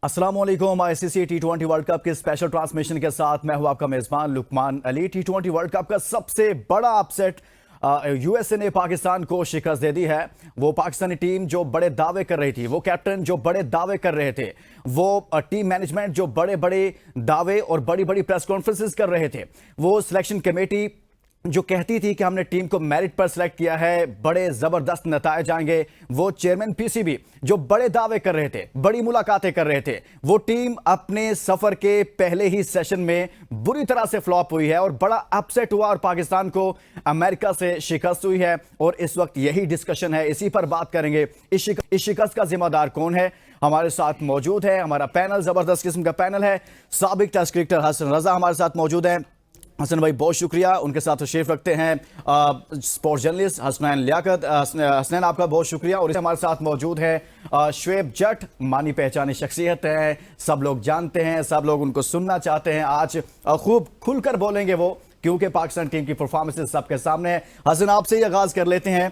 अस्सलाम वालेकुम। आईसीसी टी20 world cup के स्पेशल ट्रांसमिशन के साथ मैं हूं आपका मेजबान लुकमान अली। टी20 वर्ल्ड कप का सबसे बड़ा अपसेट यूएसए ने पाकिस्तान को शिकस्त दे दी है। वो पाकिस्तानी टीम जो बड़े दावे कर रही थी, वो कैप्टन जो बड़े दावे कर रहे थे, वो टीम मैनेजमेंट जो बड़े बड़े दावे और बड़ी बड़ी प्रेस कॉन्फ्रेंसेस कर रहे थे, वो सिलेक्शन कमेटी जो कहती थी कि हमने टीम को मेरिट पर सिलेक्ट किया है, बड़े जबरदस्त नतायज आएंगे, वो चेयरमैन पीसीबी जो बड़े दावे कर रहे थे, बड़ी मुलाकातें कर रहे थे, वो टीम अपने सफर के पहले ही सेशन में बुरी तरह से फ्लॉप हुई है और बड़ा अपसेट हुआ और पाकिस्तान को अमेरिका से शिकस्त हुई है। और इस वक्त यही डिस्कशन है, इसी पर बात करेंगे। इस शिकस्त का जिम्मेदार कौन है? हमारे साथ मौजूद है हमारा पैनल, जबरदस्त किस्म का पैनल है। साबिक टेस्ट क्रिकेटर हसन रजा हमारे साथ मौजूद है। हसन भाई बहुत शुक्रिया। उनके साथ तशरीफ रखते हैं स्पोर्ट्स जर्नलिस्ट हसनैन लियाकत। हसनैन आपका बहुत शुक्रिया। और हमारे साथ मौजूद है शुएब जट, मानी पहचानी शख्सियत है, सब लोग जानते हैं, सब लोग उनको सुनना चाहते हैं। आज खूब खुलकर बोलेंगे वो, क्योंकि पाकिस्तान टीम की परफॉर्मेंस सबके सामने है। हसन आपसे ही आगाज कर लेते हैं,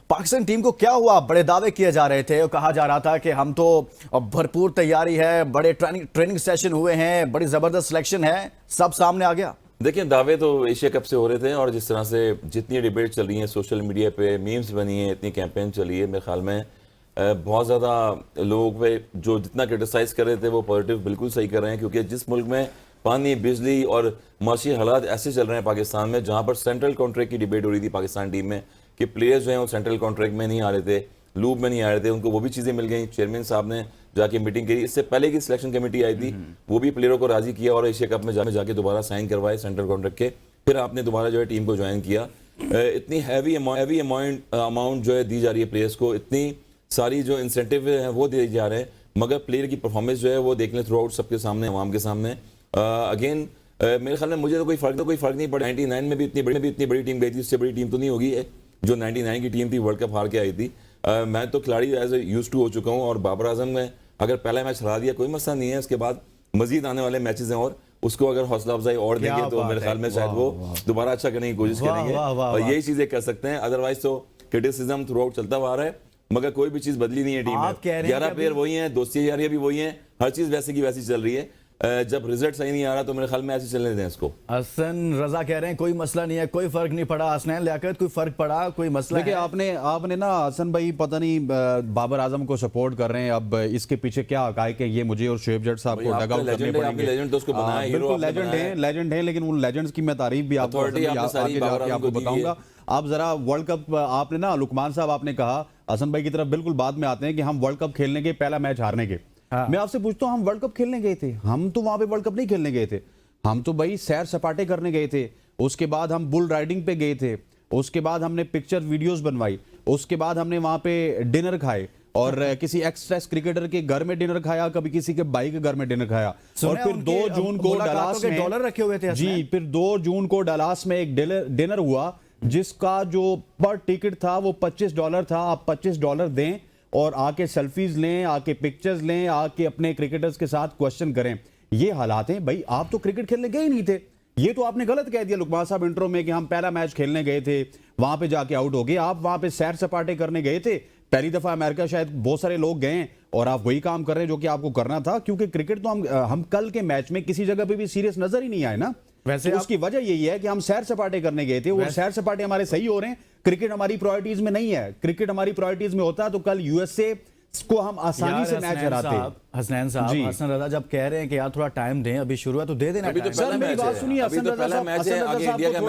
पाकिस्तान टीम को क्या हुआ? बड़े दावे किए जा रहे थे और कहा जा रहा था कि हम तो भरपूर तैयारी है, बड़े ट्रेनिंग सेशन हुए हैं, बड़ी जबरदस्त सिलेक्शन है, सब सामने आ गया। देखिए, दावे तो एशिया कप से हो रहे थे और जिस तरह से जितनी डिबेट चल रही है सोशल मीडिया पे, मीम्स बनी है, इतनी कैंपेन चली है, मेरे ख्याल में बहुत ज़्यादा लोग पे जो जितना क्रिटिसाइज़ कर रहे थे वो पॉजिटिव बिल्कुल सही कर रहे हैं। क्योंकि जिस मुल्क में पानी, बिजली और माशी हालात ऐसे चल रहे हैं पाकिस्तान में, जहाँ पर सेंट्रल कॉन्ट्रैक्ट की डिबेट हो रही थी पाकिस्तान टीम में कि प्लेयर्स जो हैं वो सेंट्रल कॉन्ट्रैक्ट में नहीं आ रहे थे, लूप में नहीं आ रहे थे, उनको वो भी चीज़ें मिल गई। चेयरमैन साहब ने जाके मीटिंग करी, इससे पहले की सिलेक्शन कमेटी आई थी, वो भी प्लेयरों को राजी किया और एशिया कप में जाके दोबारा साइन करवाए सेंट्रल कॉन्ट्रैक्ट के। फिर आपने दोबारा जो है टीम को ज्वाइन किया। इतनी हैवी अमाउंट जो है दी जा रही है प्लेयर्स को, इतनी सारी जो इंसेंटिव है वो दिए जा रहे हैं, मगर प्लेयर की परफॉर्मेंस जो है वो देख लें थ्रू आउट सबके सामने, अवाम के सामने। अगेन मेरे ख्याल में मुझे तो कोई फर्क नहीं पड़ा। 99 में भी इतनी बड़ी टीम गई थी, उससे बड़ी टीम तो नहीं होगी जो 99 की टीम थी, वर्ल्ड कप हार के आई थी। मैं तो खिलाड़ी एज ए यूज टू हो चुका हूँ और बाबर आजम में अगर पहला मैच हरा दिया कोई मसला नहीं है, उसके बाद मजीद आने वाले मैचेस हैं और उसको अगर हौसला अफजाई और देंगे तो मेरे ख्याल में शायद वो दोबारा अच्छा करने की कोशिश करेंगे और यही चीजें कर सकते हैं। अदरवाइज तो क्रिटिसिज्म थ्रू आउट चलता हुआ रहा है, मगर कोई भी चीज बदली नहीं है टीम में। 11 प्लेयर वही हैं, दोस्ती यारियां भी वही हैं, हर चीज वैसी की वैसी चल रही है। जब रिजल्ट सही नहीं आ रहा तो मेरे ख्याल में ऐसे चलने दें इसको। हसन रजा कह रहे हैं कोई मसला नहीं है, कोई फर्क नहीं पड़ा। हसनैन लियाकत, कोई फर्क पड़ा, कोई मसला है? देखिए, आपने ना हसन भाई पता नहीं बाबर आजम को सपोर्ट कर रहे हैं, अब इसके पीछे क्या हकायक है ये मुझे और शुएब जट साहब को डग आउट करने पड़ेंगे। बिल्कुल लेजेंड है, लेकिन उन लेजेंड्स की मैं तारीफ भी आपको आगे जाके आपको बताऊंगा। आप जरा वर्ल्ड कप आपने ना लुकमान साहब आपने कहा, हसन भाई की तरफ बिल्कुल बाद में आते हैं कि हम वर्ल्ड कप खेलने के, पहला मैच हारने के। मैं आपसे पूछता हूं, हम वर्ल्ड कप खेलने गए थे? हम तो वहां पे वर्ल्ड कप नहीं खेलने गए थे, हम तो भाई सैर सपाटे करने गए थे। उसके बाद हम बुल राइडिंग पे गए थे, उसके बाद हमने पिक्चर वीडियोस बनवाई, उसके बाद हमने वहां पे डिनर खाए और किसी एक्स क्रिकेटर के घर में डिनर खाया, कभी किसी के भाई के घर में डिनर खाया। और फिर 2 जून को डलास में डॉलर रखे हुए थे जी, फिर 2 जून को डलास में एक डिनर हुआ जिसका जो पर टिकट था वो $25 था। आप $25 दें और आके सेल्फीज लें, आके पिक्चर्स लें, आके अपने क्रिकेटर्स के साथ क्वेश्चन करें। ये हालात हैं भाई। आप तो क्रिकेट खेलने गए ही नहीं थे, ये तो आपने गलत कह दिया लुकमान साहब इंट्रो में कि हम पहला मैच खेलने गए थे, वहां पे जाके आउट हो गए। आप वहां पे सैर सपाटे करने गए थे, पहली दफा अमेरिका शायद बहुत सारे लोग गए और आप वही काम कर रहे हैं जो कि आपको करना था। क्योंकि क्रिकेट तो हम कल के मैच में किसी जगह पे भी सीरियस नजर ही नहीं आए ना। वैसे तो उसकी वजह यही है कि हम सैर सपाटे करने गए थे, वो सैर सपाटे हमारे सही हो रहे हैं। क्रिकेट हमारी प्रायोरिटीज में नहीं है। क्रिकेट हमारी प्रायोरिटीज में होता तो कल यूएसए को हम आसानी से मैच हराते। हसनैन साहब, हसन रजा जब कह रहे हैं कि यार थोड़ा टाइम दें, अभी शुरू है तो दे देना। अभी तो सर मेरी बात सुनिए, हसन रजा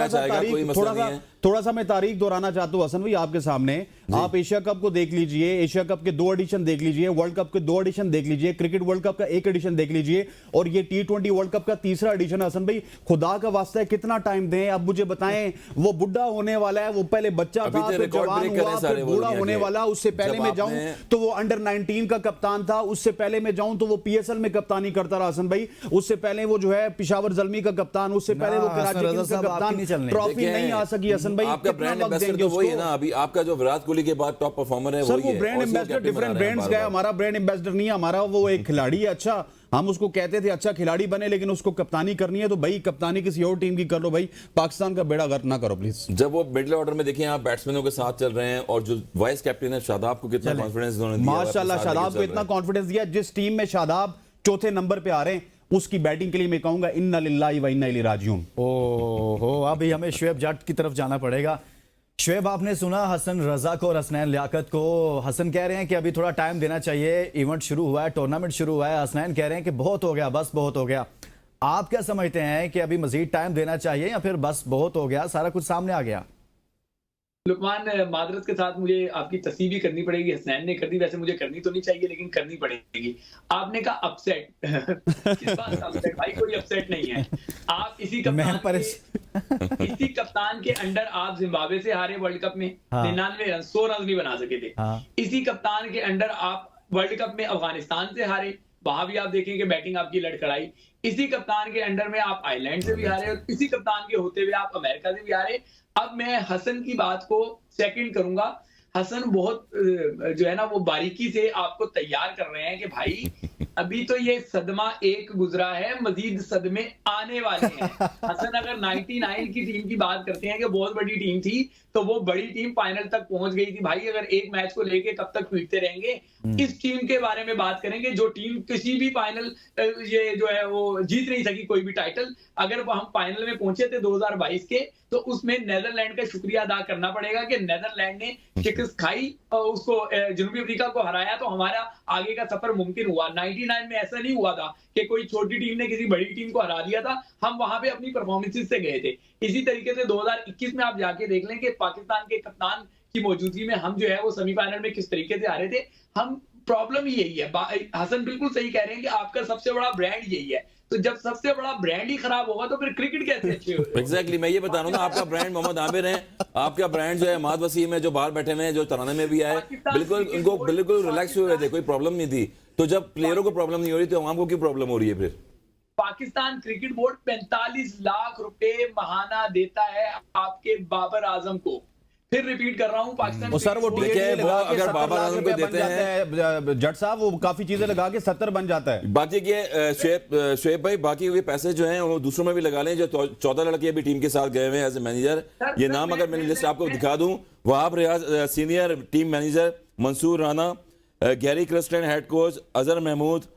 साहब थोड़ा सा मैं तारीख दोहराना चाहता हूं हसन भाई आपके सामने। आप एशिया कप को देख लीजिए, एशिया कप के 2 एडिशन देख लीजिए, वर्ल्ड कप के 2 एडिशन देख लीजिए, क्रिकेट वर्ल्ड कप का 1 एडिशन देख लीजिए और ये T20 वर्ल्ड कप का 3रा एडिशन है। हसन भाई खुदा का वास्ता है कितना टाइम दें? अब मुझे बताएं, वो बुढ़ा होने वाला है, वो पहले बच्चा था, फिर जवान हुआ, फिर बूढ़ा होने वाला। उससे पहले मैं जाऊं तो वो अंडर 19 का कप्तान था, उससे पहले मैं जाऊं तो वो PSL में कप्तानी करता रहा हसन भाई, उससे पहले वो जो है पिशावर जल्मी का कप्तान, उससे पहले वो कराची किंग्स का कप्तान। ट्रॉफी नहीं आ सकी हसन भाई, आपका ब्रांड एम्बेसडर तो वही है ना। अभी आपका जो विराट कोहली के बाद टॉप परफॉर्मर है वही है। वो ब्रांड एम्बेसडर डिफरेंट ब्रांड्स का है, हमारा ब्रांड एम्बेसडर नहीं है। हमारा वो एक खिलाड़ी है, अच्छा हम उसको कहते थे अच्छा खिलाड़ी बने, लेकिन उसको कप्तानी करनी है तो भाई कप्तानी किसी और टीम की कर लो भाई, पाकिस्तान का बेड़ा गर्क ना करो प्लीज। जब वो मिडिल ऑर्डर में देखिए आप बैट्समैनों के साथ चल रहे हैं और जो वाइस कैप्टन है शादाब को कितना कॉन्फिडेंस उन्होंने दिया, माशाल्लाह शादाब को इतना कॉन्फिडेंस दिया। जिस टीम में शादाब चौथे नंबर पे आ रहे हैं, उसकी बैटिंग के लिए मैं कहूंगा इन्ना लिल्लाहि व इन्ना इलैहि राजिऊन। ओहो, अभी हमें शुएब जट की तरफ जाना पड़ेगा। शुएब, आपने सुना हसन रजा को और हसनैन लियाकत को। हसन कह रहे हैं कि अभी थोड़ा टाइम देना चाहिए, इवेंट शुरू हुआ है, टूर्नामेंट शुरू हुआ है। हसनैन कह रहे हैं कि बहुत हो गया, बस बहुत हो गया। आप क्या समझते हैं कि अभी मजीद टाइम देना चाहिए या फिर बस बहुत हो गया, सारा कुछ सामने आ गया? लुकमान, मादरत के साथ मुझे आपकी तस्दीक भी करनी पड़ेगी। हसनैन ने कर दी, वैसे मुझे करनी तो नहीं चाहिए लेकिन करनी पड़ेगी। आपने कहा अपसेट किस बात का अपसेट? भाई कोई अपसेट नहीं है। आप इसी कप्तान के अंडर आप जिम्बाब्वे से हारे वर्ल्ड कप में, 99 रन, 100 रन नहीं बना सके थे। इसी कप्तान के अंडर आप वर्ल्ड कप में अफगानिस्तान से हारे, वहां भी आप देखें कि बैटिंग आपकी लड़खड़ाई। इसी कप्तान के अंडर में आप आयरलैंड से भी हारे और इसी कप्तान के होते हुए आप अमेरिका से भी हारे। अब मैं हसन की बात को सेकंड करूंगा। हसन बहुत जो है ना वो बारीकी से आपको तैयार कर रहे हैं कि भाई अभी तो ये सदमा एक गुजरा है, मजीद सदमे आने वाले हैं। हसन अगर 99 की टीम की बात करते हैं कि बहुत बड़ी टीम थी, तो वो बड़ी टीम फाइनल तक पहुंच गई थी। भाई अगर एक मैच को लेके कब तक पीटते रहेंगे? इस टीम के बारे में बात करेंगे जो टीम किसी भी फाइनल ये जो है वो जीत नहीं सकी कोई भी टाइटल। अगर हम फाइनल में पहुंचे थे 2022 के, तो उसमें नेदरलैंड का शुक्रिया अदा करना पड़ेगा कि नेदरलैंड ने शिकस्त खाई और उसको जनूबी अफ्रीका को हराया, तो हमारा आगे का सफर मुमकिन हुआ। 99 में ऐसा नहीं हुआ था कि कोई छोटी टीम ने किसी बड़ी टीम को हरा दिया था, हम वहां पे अपनी परफॉर्मेंसेस से गए थे। इसी तरीके से 2021 में आप जाके देख लें कि पाकिस्तान के कप्तान की मौजूदगी में हम जो है वो सेमीफाइनल में किस तरीके से हारे थे। हम प्रॉब्लम ही यही है। हसन बिल्कुल सही कह रहे हैं कि आपका सबसे बड़ा ब्रांड यही है, तो जब सबसे बड़ा ब्रांड ही खराब होगा तो फिर क्रिकेट कैसे अच्छी होगी? एग्जैक्टली, मैं ये बता रहा हूँ ना, आपका ब्रांड मोहम्मद आमिर है, आपका ब्रांड जो है माद वसीम है, जो बाहर बैठे हुए हैं, जो तराने में भी आए, बिल्कुल उनको बिल्कुल रिलैक्स हुए थे, कोई प्रॉब्लम नहीं थी। तो जब प्लेयरों को प्रॉब्लम नहीं हो रही तो आवाम को क्यों प्रॉब्लम हो रही है? फिर पाकिस्तान क्रिकेट बोर्ड 45 लाख रुपए महाना देता है आपके बाबर आजम को। फिर रिपीट कर रहा हूं, पाकिस्तान सर वो अगर बाबर आजम को देते हैं जट साहब, वो काफी चीजें लगा के 70 बन जाता है। बाकी ये शुएब भाई, बाकी ये पैसे जो हैं वो दूसरों में भी लगा लें। जो 14 लड़के अभी टीम के साथ गए हुए हैं एज ए मैनेजर, ये नाम अगर मैंने लिस्ट आपको दिखा दूं, Wahab Riaz senior team manager, Mansoor Rana, Gary Kirsten head coach, Azhar Mahmood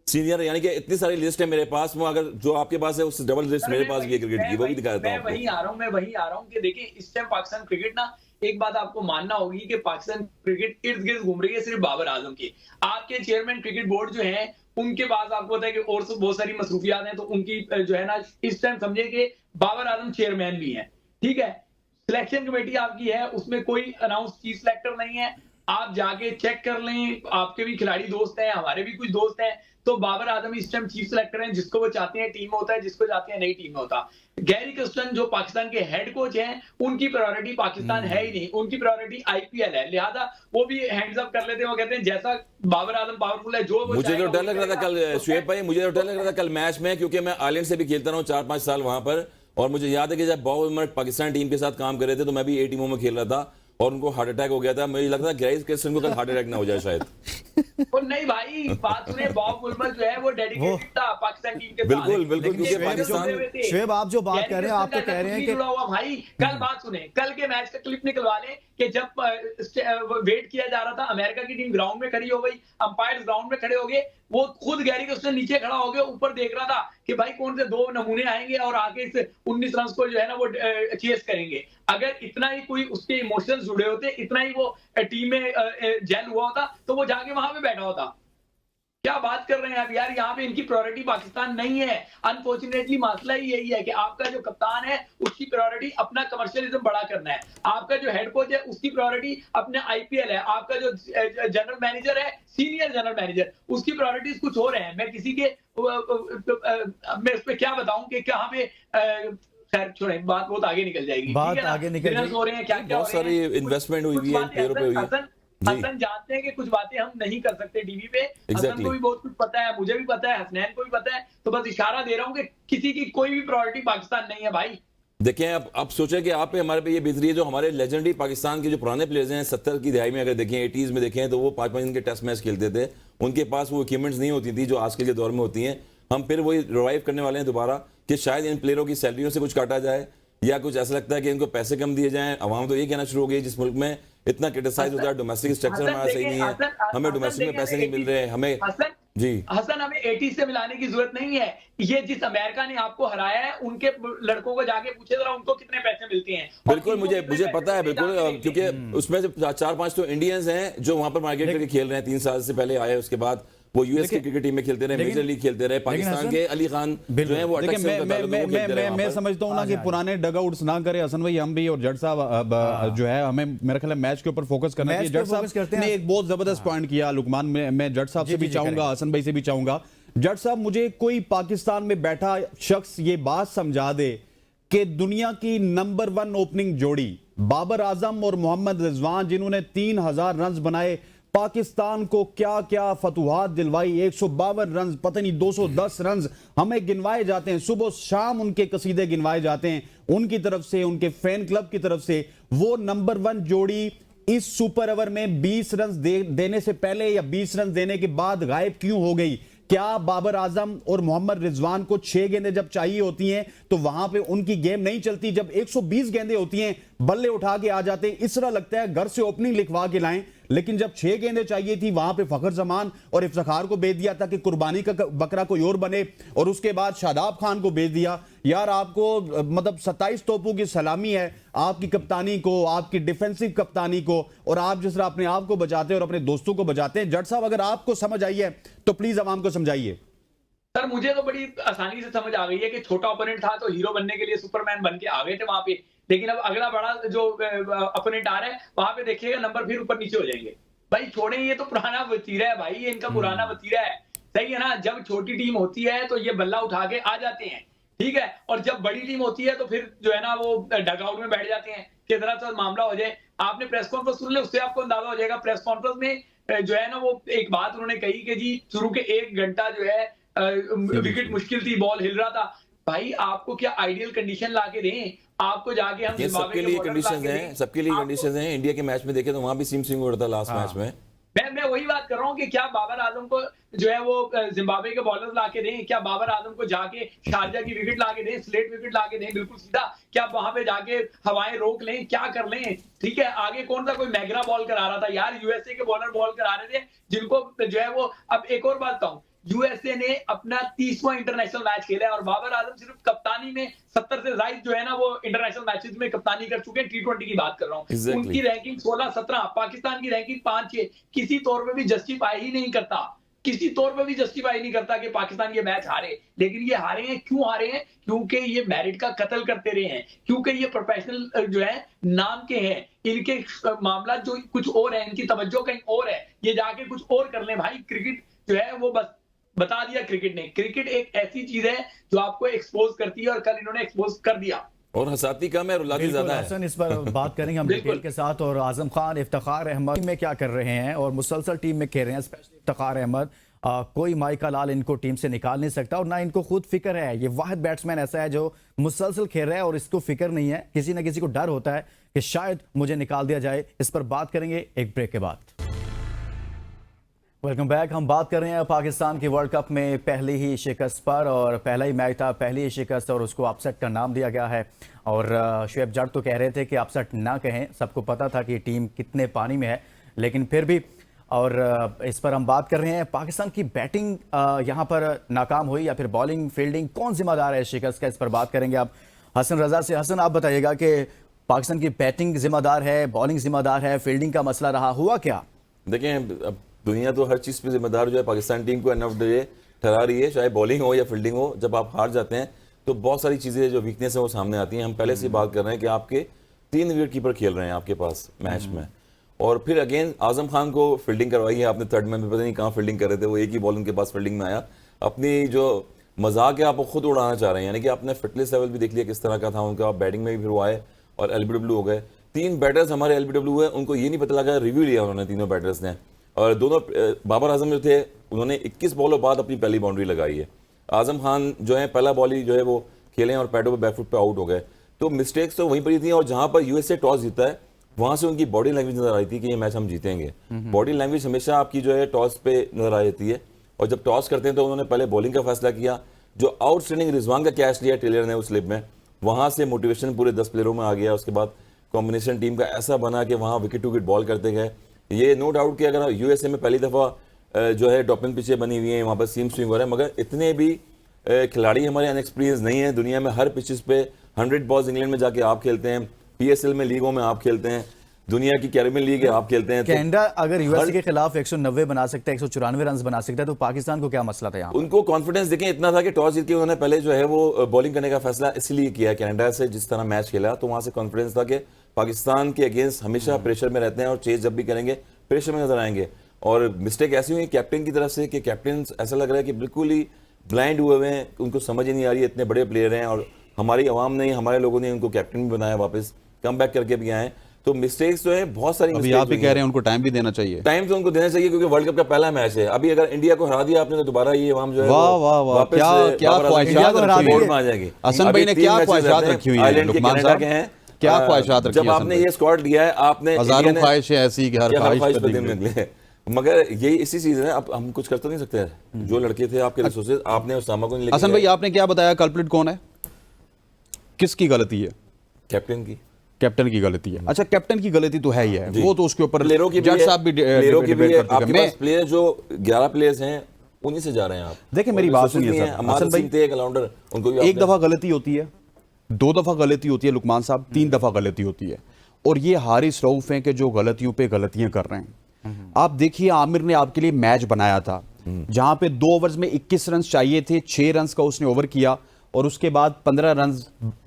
senior, यानी कि इतनी सारी लिस्ट है मेरे पास। वो अगर जो आपके पास है उससे डबल लिस्ट मेरे पास भी है क्रिकेट की, वो भी दिखा देता हूं। मैं वही आ रहा हूं कि देखिए इस टाइम पाकिस्तान क्रिकेट ना, एक बात आपको मानना होगी कि पाकिस्तान क्रिकेट इर्द गिर्द घूम रही है सिर्फ बाबर आजम की। आपके चेयरमैन क्रिकेट बोर्ड जो है उनके पास आपको पता है कि और बहुत सारी मसरूफियात हैं, तो उनकी जो है ना इस टाइम समझे कि बाबर आजम चेयरमैन भी है, ठीक है। सिलेक्शन कमेटी आपकी है, उसमें कोई अनाउंस चीफ सिलेक्टर नहीं है। आप जाके चेक कर लें, आपके भी खिलाड़ी दोस्त हैं, हमारे भी कुछ दोस्त हैं। तो बाबर आजम इस टाइम चीफ सिलेक्टर हैं, जिसको वो चाहते हैं टीम में होता है, जिसको चाहते हैं नई टीम में होता। गैरी क्रिस्टन जो पाकिस्तान के हेड कोच हैं, उनकी प्रायोरिटी पाकिस्तान है ही नहीं, उनकी प्रायोरिटी आईपीएल है। लिहाजा वो भी हैंड्स अप कर लेते हैं, वो कहते हैं जैसा बाबर आजम पावरफुल है, जो मुझे तो डर लग रहा था कल शुएब भाई, मुझे तो डर लग रहा था कल मैच में, क्योंकि मैं आयरलैंड से भी खेलता रहा हूँ 4-5 साल वहां पर, और मुझे याद है कि जब बॉब उमर पाकिस्तान टीम के साथ काम कर रहे थे तो मैं भी ए टीमों में खेल रहा था और उनको हार्ट अटैक हो गया था। मुझे लगता है गैरी क्रिस्टन को कल हार्ट अटैक ना हो जाए शायद। और नहीं भाई, बात सुने, बॉब वुलमर जो है वो डेडिकेटेड था पाकिस्तान टीम के साथ। बिल्कुल बिल्कुल, क्योंकि पाकिस्तान शुएब, आप जो बात कर रहे हैं, आप तो कह रहे हैं कि भाई कल बात सुने, कल के मैच का क्लिप निकलवा लें कि जब वेट किया जा रहा था, अमेरिका की टीम ग्राउंड में खड़ी हो गई, अंपायर ग्राउंड में खड़े हो गए, वो खुद गैरी क्रिस्टन नीचे खड़ा हो गया, ऊपर देख रहा था कि भाई कौन से 2 नमूने आएंगे और आगे इस 19 रन को जो है ना वो चेस करेंगे। अगर इतना ही कोई उसके इमोशंस जुड़े होते, इतना ही वो टीम में जेल हुआ होता, तो वो जाके वहां पे बैठा होता। क्या बात कर रहे हैं आप यार, यहाँ पे इनकी प्रायोरिटी पाकिस्तान नहीं है। अनफॉर्चुनेटली मसला ही यही है कि आपका जो कप्तान है उसकी प्रायोरिटी अपना कमर्शियलिज्म बड़ा करना है, आपका जो हेड कोच है उसकी प्रायोरिटी अपने आईपीएल है, आपका जो जनरल मैनेजर है, सीनियर जनरल मैनेजर, उसकी प्रायोरिटीज कुछ और हैं। मैं किसी के मैं उस पर क्या बताऊं कि कहाँ पे खैर छोड़े, बात बहुत आगे निकल जाएगी, बात आगे निकल जाएगी। हो रहे हैं, क्या क्या बहुत सारी इन्वेस्टमेंट हुई है प्लेयरों पे हुई है। हसन जानते हैं कि कुछ बातें हम नहीं कर सकते टीवी पे। हसन को भी बहुत कुछ पता है, मुझे भी पता है, हसनैन को भी पता है, तो बस इशारा दे रहा हूं कि किसी की कोई भी प्रायोरिटी पाकिस्तान नहीं है भाई। देखें, अब सोचें कि आप पे हमारे पे ये बीत रही है, जो हमारे लेजेंडरी पाकिस्तान के जो पुराने प्लेयर्स हैं 70 की दहाई में अगर देखें, 80s में देखें, तो वो 5-5 दिन के टेस्ट मैच खेलते थे, उनके पास वो इक्विपमेंट्स नहीं होती थी जो आजकल के दौर में होती हैं। हम फिर वही रिवाइव करने वाले हैं दोबारा कि शायद इन प्लेयरों की सैलरियों से कुछ काटा जाए, या कुछ ऐसा लगता है कि इनको पैसे कम दिए जाएं। अवाम तो ये कहना शुरू हो गई, जिस मुल्क में इतना क्रिटिसाइज होता है, डोमेस्टिक स्ट्रक्चर हमारा सही नहीं है, हमें डोमेस्टिक में पैसे नहीं मिल रहे, हमें जी हसन, हमें 80 से मिलाने की जरूरत नहीं है। ये जिस अमेरिका ने आपको हराया है, उनके लड़कों को जाके पूछे जरा उनको कितने पैसे मिलते हैं। और बिल्कुल, इनको मुझे कितने मुझे पैसे पता है मिलते हैं, बिल्कुल, जाके देखें। क्योंकि उसमें से 4-5 तो इंडियंस हैं जो वहां पर मार्केट करके खेल रहे हैं, 3 साल से पहले आए, उसके बाद वो यूएस की क्रिकेट टीम में खेलते रहे, मेजर लीग खेलते रहे। पाकिस्तान हसन, के अली खान जो है वो अटक देखिए से उनका ताल्लुक है, वो खेलते रहे वहां मैं पर। समझता हूँ ना कि पुराने डगआउट्स ना करें हसन भाई, हम भी और जट साहब जो है हमें मेरे ख्याल है मैच के ऊपर फोकस करना मैच चाहिए। पे जट फोकस करते साहब हैं। ने एक बहुत जबरदस्त पॉइंट किया लुकमान, मैं जट साहब से भी जी, चाहूंगा, करेंगे। हसन भाई से भी चाहूंगा। जट साहब, मुझे कोई पाकिस्तान में बैठा शख्स ये बात समझा दे कि दुनिया की नंबर 1 ओपनिंग जोड़ी बाबर आजम और मोहम्मद रिजवान, जिन्होंने 3000 रन बनाए, पाकिस्तान को क्या क्या फतुहात दिलवाई, 152 रन, पता नहीं 210 रन हमें गिनवाए जाते हैं, सुबह शाम उनके कसीदे गिनवाए जाते हैं उनकी तरफ से, उनके फैन क्लब की तरफ से। वो नंबर 1 जोड़ी इस सुपर ओवर में 20 रन देने से पहले या 20 रन देने के बाद गायब क्यों हो गई? क्या बाबर आजम और मोहम्मद रिजवान को 6 गेंदें जब चाहिए होती हैं तो वहां पे उनकी गेम नहीं चलती? जब 120 गेंदें होती हैं बल्ले उठा के आ जाते हैं, इस तरह लगता है घर से ओपनिंग लिखवा के लाएं। लेकिन जब 6 गेंदें चाहिए थी वहां पे फखर जमान और इफ्तिखार को भेज दिया था कि कुर्बानी का बकरा कोई और बने, और उसके बाद शादाब खान को भेज दिया। यार आपको मतलब 27 तोपों की सलामी है आपकी कप्तानी को, आपकी डिफेंसिव कप्तानी को, और आप जिस तरह अपने आप को बचाते हैं और अपने दोस्तों को बचाते हैं। जट साहब, अगर आपको समझ आई है तो प्लीज अवाम को समझाइए। सर, मुझे तो बड़ी आसानी से समझ आ गई है कि छोटा ओपोनेंट था तो हीरो बनने के लिए सुपरमैन बन के आ गए थे वहां पे, लेकिन अब अगला बड़ा जो ओपोनेंट आ रहा है वहां पे देखिएगा नंबर फिर ऊपर नीचे हो जाएंगे। भाई छोड़े, ये तो पुराना वतीरा है भाई, ये इनका पुराना वतीरा है, सही है ना। जब छोटी टीम होती है तो ये बल्ला उठा के आ जाते हैं, ठीक है, और जब बड़ी टीम होती है तो फिर जो है ना वो डगआउट में बैठ जाते हैं कि जरा सा मामला हो जाए। आपने प्रेस कॉन्फ्रेंस सुन ले, उससे आपको अंदाजा हो जाएगा। प्रेस कॉन्फ्रेंस में जो है ना वो एक बात उन्होंने कही कि जी शुरू के 1 घंटा जो है विकेट मुश्किल थी, बॉल हिल रहा था। भाई आपको क्या आइडियल कंडीशन ला के दें? आपको जाके हम ये जिम्बाब्वे सबके के लिए बॉलर कंडीशंस ला के हैं, दें। सबके लिए आपको- कंडीशंस हैं। इंडिया के मैच में देखे तो वहां भी सीम स्विंग हो रहा था लास्ट मैच में। मैं वही बात कर रहा हूँ कि क्या बाबर आजम को जो है वो जिम्बाब्वे के बॉलर ला के दें? क्या बाबर आजम को जाके शारजा की विकेट ला के दें, स्लेट विकेट ला के दें बिल्कुल सीधा? क्या वहां पे जाके हवाएं रोक लें? क्या कर लें? ठीक है, आगे कौन सा कोई मैगरा बॉल करा रहा था यार? यूएसए के बॉलर बॉल करा रहे थे जिनको जो है वो। अब एक और बात कहूं, यूएसए ने अपना 30वां इंटरनेशनल मैच खेला है और बाबर आजम सिर्फ कप्तानी में 70 से ज्यादा जो है ना वो इंटरनेशनल मैचेस में कप्तानी कर चुके हैं। T20 की बात कर रहा हूं। Exactly. उनकी रैंकिंग 16-17, पाकिस्तान की रैंकिंग 5-6 किसी तौर पे भी जस्टिफाई ही नहीं करता, किसी तौर पे भी जस्टिफाई नहीं करता कि पाकिस्तान ये मैच हारे। लेकिन ये हारे हैं, क्यों हारे हैं? क्योंकि ये मेरिट का कत्ल करते रहे हैं, क्योंकि ये प्रोफेशनल जो है नाम के हैं, इनके मामला जो कुछ और है, इनकी तवज्जो कहीं और है, ये जाके कुछ और कर लें। भाई क्रिकेट जो है वो बस बता दिया क्रिकेट ने। क्रिकेट एक ऐसी चीज है जो आपको एक्सपोज करती है और कल इन्होंने एक्सपोज कर दिया। और हसाती कम है और उलादी बिल्कुल ज्यादा है। हसन, इस पर बात करेंगे हम बिल्कुल। डिटेल के साथ। और आजम खान, इफ्तिखार अहमद टीम में क्या कर रहे हैं और मुसलसल टीम में खेल रहे हैं, स्पेशली इफ्तिखार अहमद। कोई माइका लाल इनको टीम से निकाल नहीं सकता और ना इनको खुद फिक्र है। ये वाहिद बैट्समैन ऐसा है जो मुसलसल खेल रहा है और इसको फिक्र नहीं है, किसी ना किसी को डर होता है कि शायद मुझे निकाल दिया जाए। इस पर बात करेंगे एक ब्रेक के बाद। Welcome back. हम बात कर रहे हैं पाकिस्तान की वर्ल्ड कप में पहली ही शिकस्त पर, और पहला ही मैच था, पहली ही शिकस्त और उसको अपसेट का नाम दिया गया है। और शुएब जट तो कह रहे थे कि अपसेट ना कहें, सबको पता था कि टीम कितने पानी में है, लेकिन फिर भी। और इस पर हम बात कर रहे हैं पाकिस्तान की बैटिंग यहाँ पर नाकाम हुई या फिर बॉलिंग फील्डिंग, कौन जिम्मेदार है इस शिकस्त का? इस पर बात करेंगे आप हसन रजा से। हसन, आप बताइएगा कि पाकिस्तान की बैटिंग जिम्मेदार है, बॉलिंग जिम्मेदार है, फील्डिंग का मसला रहा, हुआ क्या? देखें, अब दुनिया तो हर चीज़ पे जिम्मेदार जो है पाकिस्तान टीम को एंड ऑफ द डे ठहरा रही है, चाहे बॉलिंग हो या फील्डिंग हो। जब आप हार जाते हैं तो बहुत सारी चीज़ें जो वीकनेस है वो सामने आती हैं। हम पहले से बात कर रहे हैं कि आपके 3 विकेट कीपर खेल रहे हैं आपके पास मैच में, और फिर अगेन आजम खान को फील्डिंग करवाई है आपने थर्ड में भी, पता नहीं कहाँ फील्डिंग कर रहे थे वो, एक ही बॉल उनके पास फील्डिंग में आया। अपनी जो मजाक है आप वो खुद उड़ाना चाह रहे हैं, यानी कि आपने फिटनेस लेवल भी देख लिया किस तरह का था उनका। बैटिंग में भी फिर वो आए और एलबीडब्ल्यू हो गए। 3 बैटर्स हमारे एलबीडब्ल्यू हुए, उनको ये नहीं पता लगा, रिव्यू लिया उन्होंने तीनों बैटर्स ने। और दोनों बाबर आजम जो थे उन्होंने 21 बॉलों बाद अपनी पहली बाउंड्री लगाई है। आजम खान जो है पहला बॉल ही जो है वो खेले और पैडों पे बैकफुट पे आउट हो गए। तो मिस्टेक्स तो वहीं पर ही थी, और जहां पर यूएसए टॉस जीता है वहां से उनकी बॉडी लैंग्वेज नजर आई थी कि ये मैच हम जीतेंगे। बॉडी लैंग्वेज हमेशा आपकी जो है टॉस पे नजर आ जाती है, और जब टॉस करते हैं तो उन्होंने पहले बॉलिंग का फैसला किया। जो आउटस्टैंडिंग रिजवान का कैच लिया टेलर ने उस स्लिप में, वहां से मोटिवेशन पूरे 10 प्लेयरों में आ गया। उसके बाद कॉम्बिनेशन टीम का ऐसा बना कि वहां विकेट टू विकेट बॉल करते गए। ये नो डाउट कि अगर यूएसए में पहली दफ़ा जो है डॉपिंग पिचे बनी हुई हैं, वहाँ पर सीम स्विंग हो रहा है, मगर इतने भी खिलाड़ी हमारे अनएक्सपीरियंस नहीं है। दुनिया में हर पिचेस पे 100 बॉल्स इंग्लैंड में जाके आप खेलते हैं, PSL में लीगों में आप खेलते हैं, दुनिया की कैरिबियन लीग है आप खेलते हैं। कनाडा अगर यूएसए के खिलाफ 190 बना सकता है, 194 रन बना सकता है, तो पाकिस्तान को क्या मसला था यहाँ? उनको कॉन्फिडेंस देखें इतना था कि टॉस जीत के उन्होंने पहले जो है वो बॉलिंग करने का फैसला इसलिए किया। कनाडा से जिस तरह मैच खेला तो वहां से कॉन्फिडेंस था कि पाकिस्तान के अगेंस्ट हमेशा प्रेशर में रहते हैं और चेज जब भी करेंगे प्रेशर में नजर आएंगे। और मिस्टेक ऐसी हुई कैप्टन की तरफ से कि कैप्टन ऐसा लग रहा है कि बिल्कुल ही ब्लाइंड हुए हुए हैं, उनको समझ ही नहीं आ रही है, इतने बड़े प्लेयर हैं और हमारी आवाम ने, हमारे लोगों ने उनको कैप्टन भी बनाया, वापस कम बैक करके भी आए। तो मिस्टेक्स जो है बहुत सारी अभी आप भी कह रहे हैं उनको टाइम भी देना चाहिए। टाइम तो उनको देना चाहिए क्योंकि वर्ल्ड कप का पहला मैच है। अभी अगर इंडिया को हरा दिया आपने तो दोबारा ये आवाम जो है वाह वाह वाह, क्या ख्वाहिशात रखी हुई में आ जाएगी। हसन भाई ने क्या ख्वाहिशात रखी हुई है आइलैंड के, लुकमान कनाडा साहब, के हैं। क्या ख्वाहिशात रखी है जब आपने ये स्क्वाड लिया है, आपने हजारों ख्वाहिशें ऐसी कि हर ख्वाहिश पे दिन निकले, मगर यही इसी चीज है। अब हम कुछ कर तो नहीं सकते। जो लड़के थे आपके रिसोर्सेज, आपने उसामा को नहीं लेके हसन भाई आपने क्या बताया, कल्प्रिट कौन है, किसकी गलती है? कैप्टन की, कैप्टन की गलती है। अच्छा, कैप्टन की गलती तो है ही है, वो तो उसके ऊपर प्लेयरों की जज साहब भी प्लेयरों की भी डिबेट कर आपके चुके हैं। पास प्लेयर जो 11 प्लेयर्स हैं उन्हीं से जा रहे हैं आप। देखिए मेरी बात सुनिए सर, हसन भाई थे एक ऑलराउंडर, उनको भी एक दफा गलती होती है, 2 दफा गलती होती है लुकमान साहब, 3 दफा गलती होती है, और ये हारिस रऊफ हैं कि जो गलतियों पे गलतियां कर रहे हैं। आप देखिए आमिर ने आपके लिए मैच बनाया था जहां पे 2 ओवर्स में 21 रन चाहिए थे, 6 रन का उसने ओवर किया और उसके बाद 15 रन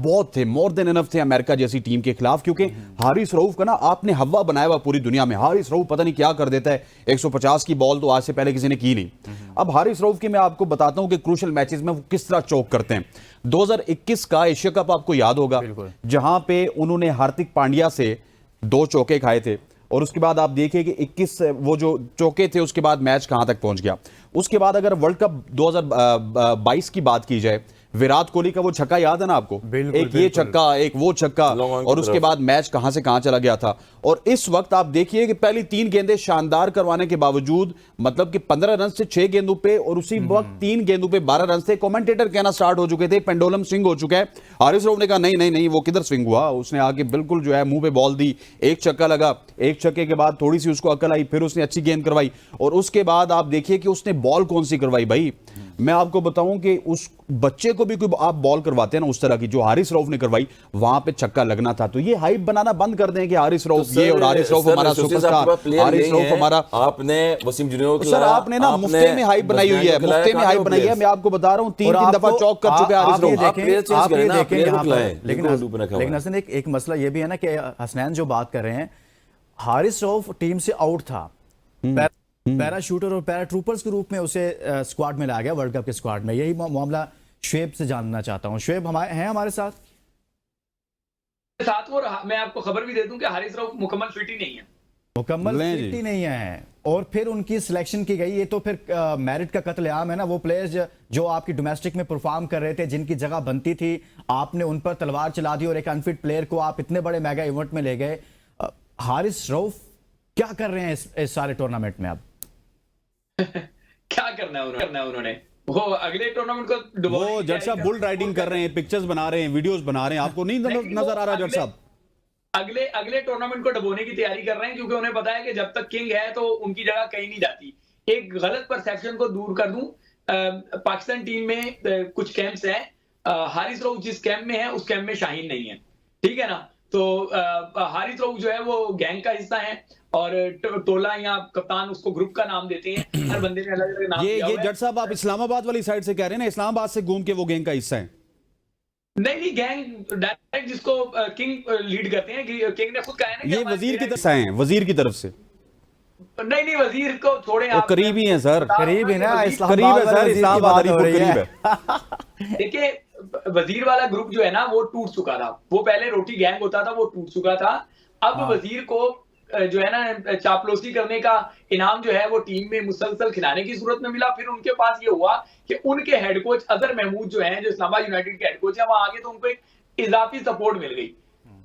बहुत थे, मोर देन इनफ थे अमेरिका जैसी टीम के खिलाफ, क्योंकि हारिस रऊफ का ना आपने हवा बनाया हुआ पूरी दुनिया में। हारिस रऊफ पता नहीं क्या कर देता है, 150 की बॉल तो आज से पहले किसी ने की नहीं। अब हारिस रऊफ की मैं आपको बताता हूं कि क्रूशल मैचेस में वो किस तरह चौक करते हैं। 2021 का एशिया कप आपको याद होगा, जहां पे उन्होंने हार्दिक पांड्या से 2 चौके खाए थे, और उसके बाद आप देखिए कि 21 वो जो चौके थे उसके बाद मैच कहां तक पहुंच गया। उसके बाद अगर वर्ल्ड कप 2022 की बात की जाए, विराट कोहली का वो छक्का याद है ना आपको, एक ये छक्का, एक वो छक्का, और उसके बाद मैच कहां से कहां चला गया था। और इस वक्त आप देखिए कि पहली 3 गेंदें शानदार करवाने के बावजूद, मतलब कि 15 रन से 6 गेंदों पे, और उसी वक्त 3 गेंदों पे 12 रन थे। कमेंटेटर कहना स्टार्ट हो चुके थे पेंडुलम स्विंग हो चुका है। हारिस रऊफ ने कहा नहीं नहीं नहीं, वो किधर स्विंग हुआ, उसने आके बिल्कुल जो है मुंह पे बॉल दी, एक छक्का लगा, एक छक्के के बाद थोड़ी सी उसको अकल आई, फिर उसने अच्छी गेंद करवाई, और उसके बाद आप देखिए कि उसने बॉल कौन सी करवाई। भाई मैं आपको बताऊं कि उस बच्चे को भी कोई आप बॉल करवाते हैं ना उस तरह की जो हारिस रऊफ ने करवाई, वहां पे छक्का लगना था। तो ये हाइप बनाना बंद कर दें कि हारिस रऊफ ये और हारिस रऊफ हमारा सुपरस्टार, हारिस रऊफ हमारा। आपने वसीम जूनियर को सर आपने ना मुफ्ते में हाइप बनाई हुई है, मुफ्ते में हाइप बनाई है। मैं आपको बता रहा हूं 3 दफा चौक कर चुके हैं हारिस रऊफ। लेकिन हसन एक मसला ये भी है ना कि हसनैन जो बात कर रहे हैं, हारिस रऊफ टीम से आउट था, पैरा शूटर और पैरा ट्रूपर्स के रूप में उसे स्क्वाड में लाया गया वर्ल्ड कप के स्क्वाड में। यही मामला शुएब से जानना चाहता हूं। शुएब हमारे साथ वो मैं आपको खबर भी दे दूं कि हारिस रऊफ मुकम्मल फिट ही नहीं है, मुकम्मल फिट ही नहीं है, और फिर उनकी सिलेक्शन की गई। ये तो फिर मेरिट का कत्लेआम है ना। वो प्लेयर्स जो आपकी डोमेस्टिक में परफॉर्म कर रहे थे, जिनकी जगह बनती थी, आपने उन पर तलवार चला दी और एक अनफिट प्लेयर को आप इतने बड़े मेगा इवेंट में ले गए। हारिस रऊफ क्या कर रहे हैं इस सारे टूर्नामेंट में? अब क्या करना है उन्होंने, वो अगले टूर्नामेंट को वो जज साहब बुल राइडिंग कर रहे हैं, पिक्चर्स बना रहे हैं, वीडियोस बना रहे हैं, आपको नहीं नजर आ रहा जज साहब? अगले टूर्नामेंट को डबोने की तैयारी कर रहे हैं, क्योंकि उन्हें पता है कि जब तक किंग है तो उनकी जगह कहीं नहीं जाती। एक गलत परसेप्शन को दूर कर दूं, पाकिस्तान टीम में कुछ कैंप्स हैं, हारिस रऊफ जिस कैंप में है उस कैंप में शाहीन नहीं है, ठीक है ना। तो हारिस रऊफ जो है वो गैंग का हिस्सा है, और टोला या कप्तान उसको ग्रुप का नाम देते हैं, हर बंदे ने अलग अलग नाम दिया हुआ है। ये जज साहब आप इस्लामाबाद वाली साइड से कह रहे हैं ना, इस्लामाबाद से घूम के वो गैंग का हिस्सा है? नहीं, गैंग डायरेक्ट जिसको किंग लीड करते हैं, किंग ने खुद कहा है ना, ये वजीर की तरफ से हैं, वजीर की तरफ से। नहीं, वजीर को छोड़े, आप करीब ही हैं सर, करीब है ना, करीब है सर, इस्लामाबाद करीब है। देखिए वजीर वाला ग्रुप जो है ना वो टूट चुका था, वो पहले रोटी गैंग होता था, वो टूट चुका था। अब वजीर को जो है ना चापलूसी करने का इनाम जो है वो टीम में मुसलसल खिलाने की सूरत में मिला। फिर उनके पास ये हुआ कि उनके हेड कोच अजहर महमूद जो है, जो इस्लामाबाद यूनाइटेड के हेड कोच है, वहां आगे तो उनको एक इजाफी सपोर्ट मिल गई।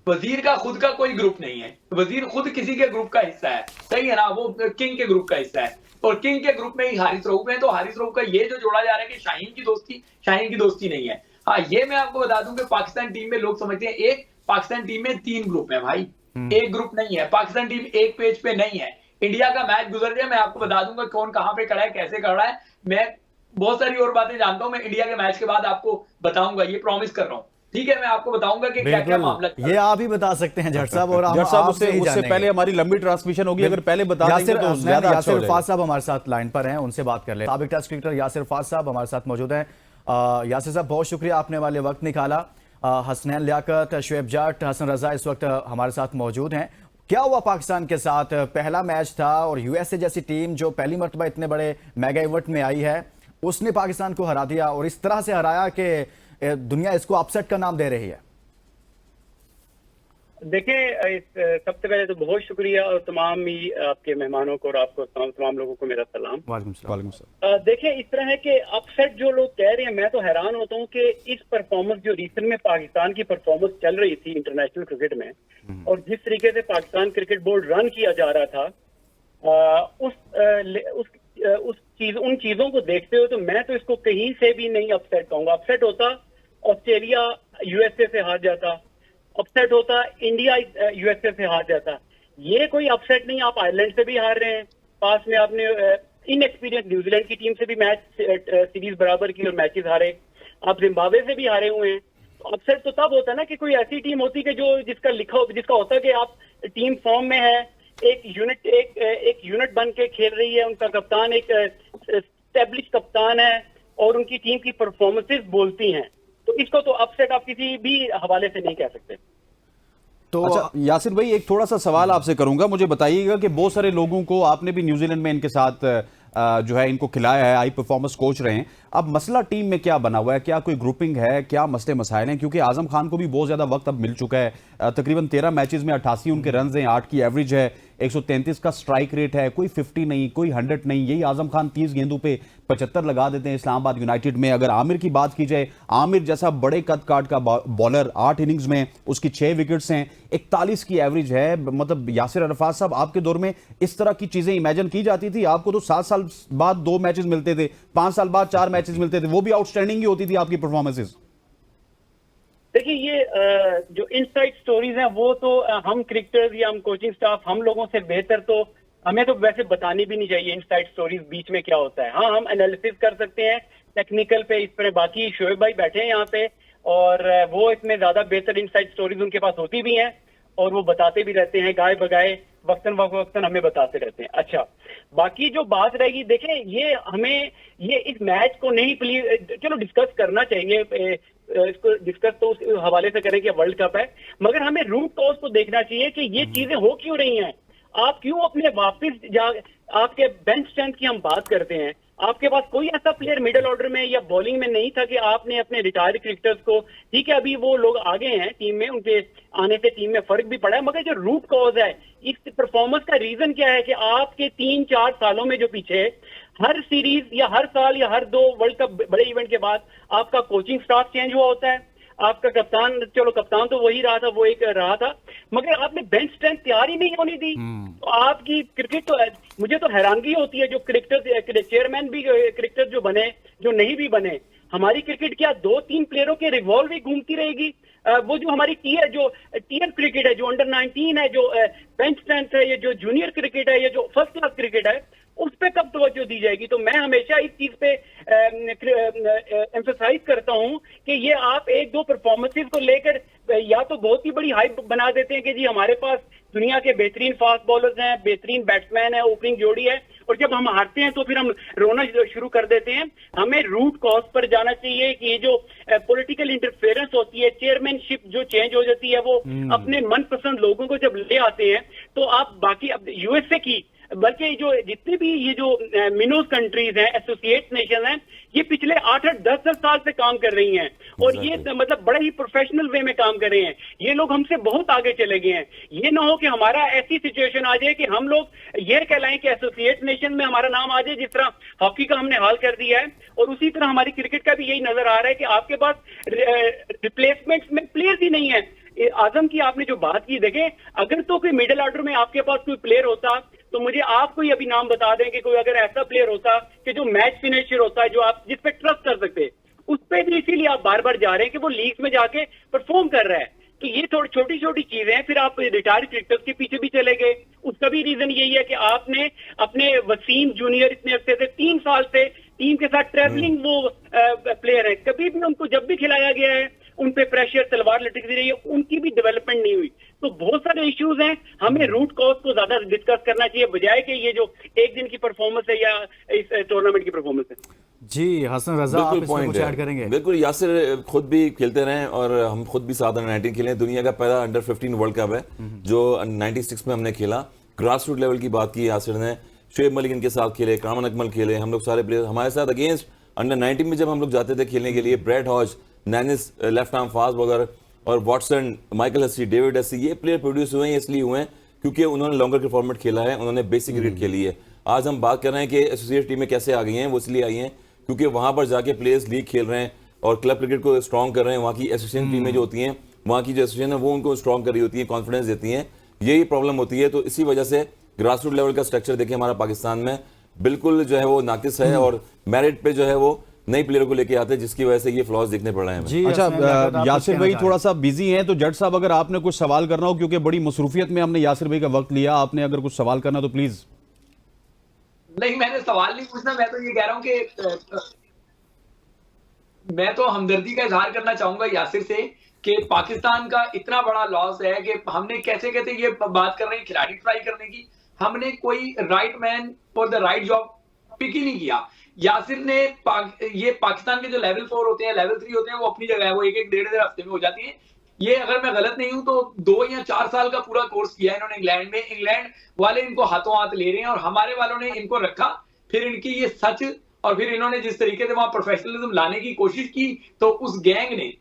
वजीर का खुद का कोई ग्रुप नहीं है, वजीर खुद किसी के ग्रुप का हिस्सा है, सही है ना, वो किंग के ग्रुप का हिस्सा है, और किंग के ग्रुप में ही हारिस रऊफ है। तो हारिस रऊफ का ये जो जोड़ा जा रहा है कि शाहीन की दोस्ती नहीं है। हाँ, ये मैं आपको बता दूं कि पाकिस्तान टीम में लोग समझते हैं, एक पाकिस्तान टीम में 3 ग्रुप है भाई, एक ग्रुप नहीं है। पाकिस्तान टीम एक पेज पे नहीं है, इंडिया का मैच गुजर जाए, मैं आपको बता दूंगा कौन कहां पे खड़ा है, कैसे खड़ा है। मैं बहुत सारी और बातें जानता हूं, मैं इंडिया के मैच के बाद आपको बताऊंगा, ये प्रॉमिस कर रहा हूं। ठीक है, मैं आपको बताऊंगा कि क्या क्या मामला बिल्कुल, ये आप ही बता सकते हैं जट साहब, और हम जट साहब आपसे ही उससे जानेंगे। पहले हमारी लंबी ट्रांसमिशन होगी, अगर पहले बता देंगे तो ज्यादा अच्छा हो यासिर जाएगा। फाज साहब हमारे साथ लाइन पर हैं, उनसे बात कर ले। साबिक टेस्ट क्रिकेटर यासिर फाज साहब हमारे साथ मौजूद हैं। यासिर साहब, बहुत शुक्रिया, आपने वाले वक्त निकाला। हसनैन लियाकत, शुएब जट, हसन रजा इस वक्त हमारे साथ मौजूद हैं। क्या हुआ पाकिस्तान के साथ? पहला मैच था और यूएसए जैसी टीम जो पहली मरतबा इतने बड़े मेगा इवेंट में आई है, उसने पाकिस्तान को हरा दिया, और इस तरह से हराया कि दुनिया इसको अपसेट का नाम दे रही है। देखिए, सबसे पहले तो बहुत शुक्रिया, और तमाम ही आपके मेहमानों को और आपको तमाम लोगों को मेरा सलाम। वालेकुम सलाम। देखिए, इस तरह है कि अपसेट जो लोग कह रहे हैं, मैं तो हैरान होता हूं कि इस परफॉर्मेंस जो रिसेंट में पाकिस्तान की परफॉर्मेंस चल रही थी इंटरनेशनल क्रिकेट में, और जिस तरीके से पाकिस्तान क्रिकेट बोर्ड रन किया जा रहा था, उन चीजों को देखते हुए तो मैं तो इसको कहीं से भी नहीं अपसेट कहूंगा। अपसेट होता ऑस्ट्रेलिया यूएसए से हार जाता, अपसेट होता इंडिया यूएसए से हार जाता। ये कोई अपसेट नहीं। आप आयरलैंड से भी हार रहे हैं, पास में आपने इनएक्सपीरियंस न्यूजीलैंड की टीम से भी मैच सीरीज बराबर की और मैचेस हारे, आप जिम्बाब्वे से भी हारे हुए हैं। तो अपसेट तो तब होता है ना कि कोई ऐसी टीम होती है जो जिसका होता है कि आप टीम फॉर्म में है, एक यूनिट बन के खेल रही है, उनका कप्तान एक एस्टेब्लिश कप्तान है और उनकी टीम की परफॉर्मेंसेस बोलती हैं। तो इसको तो अपसेट आप किसी भी हवाले से नहीं कह सकते। तो अच्छा यासिर भाई, एक थोड़ा सा सवाल आपसे करूंगा। मुझे बताइएगा कि बहुत सारे लोगों को आपने भी न्यूजीलैंड में इनके साथ जो है इनको खिलाया है, हाई परफॉर्मेंस कोच रहे हैं। अब मसला टीम में क्या बना हुआ है? क्या कोई ग्रुपिंग है? क्या मसले मसाइल हैं? क्योंकि आजम खान को भी बहुत ज्यादा वक्त अब मिल चुका है। तकरीबन 13 मैचेस में 88 उनके रन हैं, 8 की एवरेज है, 133 का स्ट्राइक रेट है, कोई 50 नहीं, कोई 100 नहीं। यही आजम खान 30 गेंदों पे 75 लगा देते हैं इस्लामाबाद यूनाइटेड में। अगर आमिर की बात की जाए, आमिर जैसा बड़े कद काट का बॉलर, 8 इनिंग्स में उसकी 6 विकेट्स हैं, 41 की एवरेज है। मतलब यासिर अरफात साहब, आपके दौर में इस तरह की चीजें इमेजिन की जाती थी? आपको तो 7 साल बाद 2 मैचेस मिलते थे, 5 साल बाद 4 मैचेस मिलते थे, वो भी आउटस्टैंडिंग ही होती थी आपकी परफॉर्मेंसेस। देखिए, ये जो इनसाइड स्टोरीज हैं वो तो हम क्रिकेटर्स या हम कोचिंग स्टाफ, हम लोगों से बेहतर तो हमें तो वैसे बतानी भी नहीं चाहिए इनसाइड स्टोरीज बीच में क्या होता है। हाँ, हम एनालिसिस कर सकते हैं टेक्निकल पे, इस पर बाकी शोएब भाई बैठे हैं यहाँ पे, और वो इसमें ज्यादा बेहतर इनसाइड स्टोरीज उनके पास होती भी हैं और वो बताते भी रहते हैं, गाय बगाए वक्तन हमें बताते रहते हैं। अच्छा, बाकी जो बात रहेगी, देखें, ये इस मैच को नहीं, चलो डिस्कस करना चाहिए, इसको डिस्कस तो उस हवाले से करें कि वर्ल्ड कप है, मगर हमें रूट कॉज को देखना चाहिए कि ये चीजें हो क्यों रही हैं। आप क्यों अपने वापस आपके बेंच स्ट्रेंथ की हम बात करते हैं, आपके पास कोई ऐसा प्लेयर मिडिल ऑर्डर में या बॉलिंग में नहीं था कि आपने अपने रिटायर्ड क्रिकेटर्स को, ठीक है अभी वो लोग आगे हैं टीम में, उनके आने से टीम में फर्क भी पड़ा है, मगर जो रूट कॉज है इस परफॉर्मेंस का रीजन क्या है कि आपके 3-4 सालों में जो पीछे हर सीरीज या हर साल या हर 2 वर्ल्ड कप बड़े इवेंट के बाद आपका कोचिंग स्टाफ चेंज हुआ होता है, आपका कप्तान, चलो कप्तान तो वही रहा था, वो एक रहा था, मगर आपने बेंच स्ट्रेंथ तैयार ही नहीं होनी थी। तो आपकी क्रिकेट तो, मुझे तो हैरानगी होती है जो क्रिकेटर चेयरमैन भी क्रिकेटर जो बने, जो नहीं भी बने, हमारी क्रिकेट क्या 2-3 प्लेयरों के रिवॉल्व ही घूमती रहेगी? वो जो हमारी टीयर क्रिकेट है, जो अंडर 19 है, जो बेंच स्ट्रेंथ है, ये जो जूनियर क्रिकेट है, ये जो फर्स्ट क्लास क्रिकेट है, उस पे कब तवज्जो दी जाएगी? तो मैं हमेशा इस चीज पे एम्फसाइज करता हूं कि ये आप 1-2 परफॉर्मेंसेस को लेकर या तो बहुत ही बड़ी हाइप बना देते हैं कि जी हमारे पास दुनिया के बेहतरीन फास्ट बॉलर्स हैं, बेहतरीन बैट्समैन है, ओपनिंग जोड़ी है, और जब हम हारते हैं तो फिर हम रोना शुरू कर देते हैं। हमें रूट कॉज पर जाना चाहिए कि ये जो पॉलिटिकल इंटरफेरेंस होती है, चेयरमैनशिप जो चेंज हो जाती है, वो अपने मनपसंद लोगों को जब ले आते हैं तो आप बाकी अब यूएसए की, बल्कि जो जितनी भी ये जो मिनोज कंट्रीज हैं, एसोसिएट नेशन हैं, ये पिछले 8-10 साल से काम कर रही हैं और ये मतलब बड़े ही प्रोफेशनल वे में काम कर रहे हैं। ये लोग हमसे बहुत आगे चले गए हैं। ये ना हो कि हमारा ऐसी सिचुएशन आ जाए कि हम लोग ये कहलाएं कि एसोसिएट नेशन में हमारा नाम आ जाए, जिस तरह हॉकी का हमने हाल कर दिया है, और उसी तरह हमारी क्रिकेट का भी यही नजर आ रहा है कि आपके पास रिप्लेसमेंट में प्लेयर्स ही नहीं है। आजम की आपने जो बात की, देखें, अगर तो कोई मिडिल ऑर्डर में आपके पास कोई प्लेयर होता तो मुझे आप कोई अभी नाम बता दें कि कोई अगर ऐसा प्लेयर होता कि जो मैच फिनिशर होता है, जो आप जिस पे ट्रस्ट कर सकते, उस पे भी इसीलिए आप बार बार जा रहे हैं कि वो लीग में जाके परफॉर्म कर रहा है। तो ये थोड़ी छोटी छोटी चीजें हैं। फिर आप रिटायर्ड क्रिकेटर्स के पीछे भी चले गए, उसका भी रीजन यही है कि आपने अपने वसीम जूनियर इतने अरसे से 3 साल से टीम के साथ ट्रैवलिंग वो प्लेयर है, कभी भी उनको जब भी खिलाया गया है उन पे प्रेशर तलवार लटकती रही है, उनकी भी डेवलपमेंट नहीं हुई। तो बहुत सारे इश्यूज हैं, हमें रूट कॉज को ज्यादा डिस्कस करना चाहिए बजाय कि ये जो एक दिन की परफॉर्मेंस है या इस टूर्नामेंट की परफॉर्मेंस है। जी हसन रजा, आप बिल्कुल इसमें पॉइंट कुछ है। ऐड करेंगे? बिल्कुल, यासिर खुद भी खेलते रहे और हम खुद भी साथ अंडर 19 खेले। दुनिया का पहला अंडर 15 वर्ल्ड कप है जो 96 में हमने खेला। ग्रास रूट लेवल की बात की यासिर ने, शुएब मलिक इनके साथ खेले, कामन अकमल खेले, हम लोग सारे प्लेयर हमारे साथ अगेंस्ट अंडर 19 में जब हम लोग जाते थे खेलने के लिए, Brad Hodge, Nannes left arm fast bowler और Watson, Michael Hussey, David Hussey, ये प्लेयर प्रोड्यूस हुए हैं इसलिए हुए हैं क्योंकि उन्होंने लॉन्गर के फॉर्मेट खेला है, उन्होंने बेसिक क्रिकेट खेली है। आज हम बात कर रहे हैं कि एसोसिएट टीमें कैसे आ गई हैं, वो इसलिए आई हैं क्योंकि वहां पर जाके प्लेयर्स लीग खेल रहे हैं और क्लब क्रिकेट को स्ट्रॉन्ग कर रहे हैं। वहाँ की एसोसिएशन टीमें जो होती हैं, वहाँ की जो एसोसिएशन है वो उनको स्ट्रॉन्ग कर रही होती है, कॉन्फिडेंस देती हैं, यही प्रॉब्लम होती है। तो इसी वजह से ग्रास रूट लेवल का स्ट्रक्चर देखिए हमारा पाकिस्तान में बिल्कुल जो है वो नाकिस है और मेरिट पे जो है वो नई प्लेयर को लेके आते हैं, जिसकी वजह से ये फ्लॉज देखने पड़ रहे हैं हमें। जी अच्छा, हसन, आप यासिर कुछ भाई कहना थोड़ा सा बिजी हैं, तो जट साहब अगर आपने कुछ सवाल करना हो, क्योंकि बड़ी मसरूफियत में हमने यासिर भाई का वक्त लिया, आपने अगर कुछ सवाल करना तो प्लीज। नहीं, मैंने सवाल नहीं पूछना, मैं तो ये कह रहा हूं कि मैं तो हमदर्दी का इजहार करना चाहूंगा यासिर से कि पाकिस्तान का इतना बड़ा लॉस है कि हमने कैसे कहते ये बात कर रहे हैं खिलाड़ी ट्राई करने की, हमने कोई right man for the right job pick ही नहीं किया। यासिर ने ये पाकिस्तान के जो लेवल 4 होते हैं, लेवल 3 होते हैं, वो अपनी जगह है, वो एक एक डेढ़ हफ्ते में हो जाती है। ये अगर मैं गलत नहीं हूं तो 2 या 4 साल का पूरा कोर्स किया है इन्होंने इंग्लैंड में। इंग्लैंड वाले इनको हाथों हाथ ले रहे हैं और हमारे वालों ने इनको रखा, फिर इनकी ये सच और फिर इन्होंने जिस तरीके से वहां प्रोफेशनलिज्म लाने की कोशिश की, तो उस गैंग ने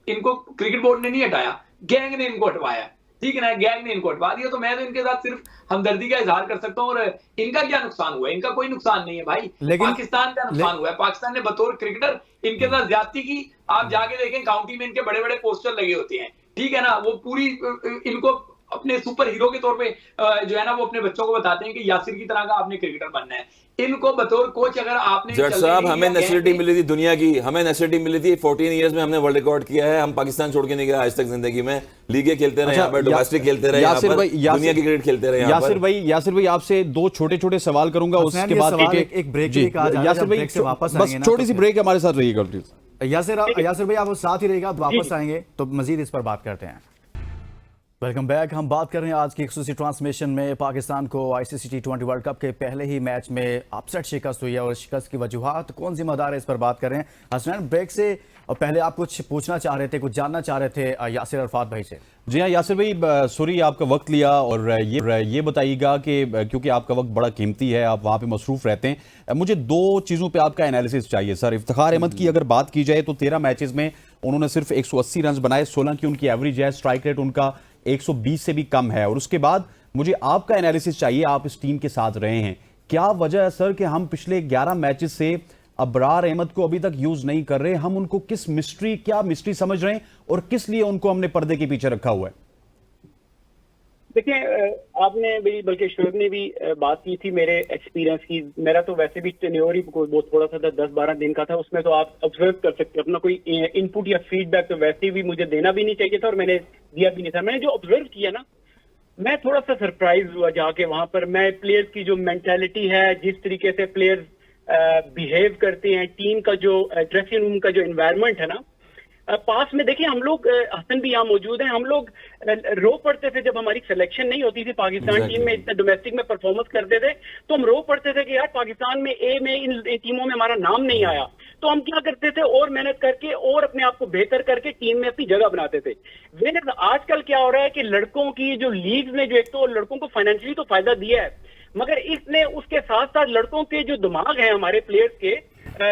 इनको, क्रिकेट बोर्ड ने नहीं हटाया, गैंग ने इनको हटवाया, ठीक है ना, गैंग ने इनको हटवा दिया। तो मैं तो इनके साथ सिर्फ हमदर्दी का इजहार कर सकता हूँ। और इनका क्या नुकसान हुआ है? इनका कोई नुकसान नहीं है भाई, पाकिस्तान का नुकसान हुआ है। पाकिस्तान ने बतौर क्रिकेटर इनके साथ ज्यादती की। आप जाके देखें काउंटी में इनके बड़े बड़े पोस्टर लगे होते हैं, ठीक है ना, वो पूरी इनको अपने सुपर हीरो के तौर पे जो है ना वो अपने बच्चों को बताते हैं कि यासिर की तरह का आपने क्रिकेटर बनना है। इनको बतौर कोच अगर आपने जट साहब, हमें नेशनलिटी मिली थी दुनिया की, हमें नेशनलिटी मिली थी 14 इयर्स में, हमने वर्ल्ड रिकॉर्ड किया है। हम पाकिस्तान छोड़ के नहीं गए आज तक जिंदगी में। लीगे खेलते रहे यहाँ पर, डोमेस्टिक खेलते रहे, यासिर भाई, दुनिया की क्रिकेट खेलते रहे। यासिर भाई आपसे 2 छोटे-छोटे सवाल करूंगा, उसके बाद एक ब्रेक के लिए कहा जा रहा है, यासिर भाई से वापस बस आएंगे ना, छोटी सी ब्रेक हमारे साथ रहिएगा प्लीज। यासिर भाई आप साथ ही रहेगा, वापस आएंगे तो मजीद इस पर बात करते हैं। Welcome back. हम बात कर रहे हैं आज की एक्सक्लूसिव ट्रांसमिशन में पाकिस्तान को आईसीसी T20 वर्ल्ड कप के पहले ही मैच में अपसेट शिकस्त हुई है और शिकस्त की वजूहात कौन जिम्मेदार है, इस पर बात कर रहे हैं। हसनैन, ब्रेक से पहले आप कुछ पूछना चाह रहे थे, कुछ जानना चाह रहे थे यासिर अरफात भाई से। जी हाँ यासिर भाई, सॉरी आपका वक्त लिया और ये बताइएगा कि क्योंकि आपका वक्त बड़ा कीमती है, आप वहाँ पे मसरूफ रहते हैं, मुझे 2 चीज़ों पे आपका एनालिसिस चाहिए सर। इफ्तिखार अहमद की अगर बात की जाए तो 13 मैचेस में उन्होंने सिर्फ 180 रन बनाए, 16 की उनकी एवरेज है, स्ट्राइक रेट उनका 120 से भी कम है। और उसके बाद मुझे आपका एनालिसिस चाहिए, आप इस टीम के साथ रहे हैं, क्या वजह है सर कि हम पिछले 11 मैचेस से अबरार अहमद को अभी तक यूज नहीं कर रहे? हम उनको क्या मिस्ट्री समझ रहे हैं और किस लिए उनको हमने पर्दे के पीछे रखा हुआ है? देखिए, आपने भी बल्कि शोएब ने भी बात की थी मेरे एक्सपीरियंस की। मेरा तो वैसे भी टेन्योर ही वो थोड़ा सा 10-12 दिन का था, उसमें तो आप ऑब्जर्व कर सकते हैं। अपना कोई इनपुट या फीडबैक तो वैसे भी मुझे देना भी नहीं चाहिए था और मैंने दिया भी नहीं था। मैंने जो ऑब्जर्व किया ना, मैं थोड़ा सा सरप्राइज हुआ जाके वहां पर। मैं प्लेयर्स की जो मेंटालिटी है, जिस तरीके से प्लेयर्स बिहेव करते हैं, टीम का जो ड्रेसिंग रूम का जो एनवायरनमेंट है ना, पास में देखिए हम लोग, हसन भी यहाँ मौजूद हैं, हम लोग रो पड़ते थे जब हमारी सिलेक्शन नहीं होती थी पाकिस्तान टीम में, इतना डोमेस्टिक में परफॉर्मेंस करते थे तो हम रो पड़ते थे कि यार पाकिस्तान में ए में इन टीमों में हमारा नाम नहीं आया। तो हम क्या करते थे, और मेहनत करके और अपने आप को बेहतर करके टीम में अपनी जगह बनाते थे। वेयर आजकल क्या हो रहा है कि लड़कों की जो लीग ने, जो एक तो लड़कों को फाइनेंशियली तो फायदा दिया है, मगर इसने उसके साथ साथ लड़कों के जो दिमाग है हमारे प्लेयर्स के,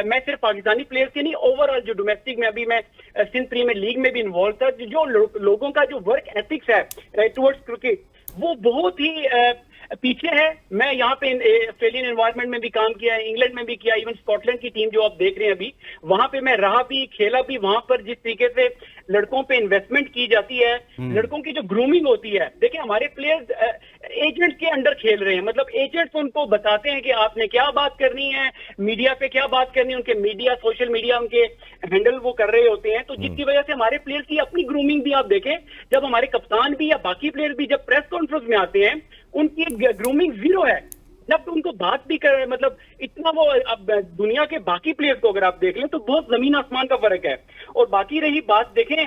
मैं सिर्फ पाकिस्तानी प्लेयर्स के नहीं, ओवरऑल जो डोमेस्टिक में, अभी मैं सिंध प्रीमियर लीग में भी इन्वॉल्व था, जो लोगों का जो वर्क एथिक्स है टुवर्ड्स क्रिकेट, वो बहुत ही पीछे है। मैं यहाँ पे ऑस्ट्रेलियन एनवायरनमेंट में भी काम किया है, इंग्लैंड में भी किया, इवन स्कॉटलैंड की टीम जो आप देख रहे हैं अभी, वहां पे मैं रहा भी, खेला भी। वहां पर जिस तरीके से लड़कों पे इन्वेस्टमेंट की जाती है, लड़कों की जो ग्रूमिंग होती है, देखिए हमारे प्लेयर्स एजेंट के अंडर खेल रहे हैं। मतलब एजेंट्स उनको बताते हैं कि आपने क्या बात करनी है, मीडिया पे क्या बात करनी है, उनके मीडिया, सोशल मीडिया उनके हैंडल वो कर रहे होते हैं। तो जिसकी वजह से हमारे प्लेयर्स की अपनी ग्रूमिंग भी आप देखें, जब हमारे कप्तान भी या बाकी प्लेयर भी जब प्रेस कॉन्फ्रेंस में आते हैं, उनकी ग्रूमिंग जीरो है। जब तो उनको बात भी कर, मतलब इतना वो, अब दुनिया के बाकी प्लेयर्स को अगर आप देख लें तो बहुत जमीन आसमान का फर्क है। और बाकी रही बात, देखें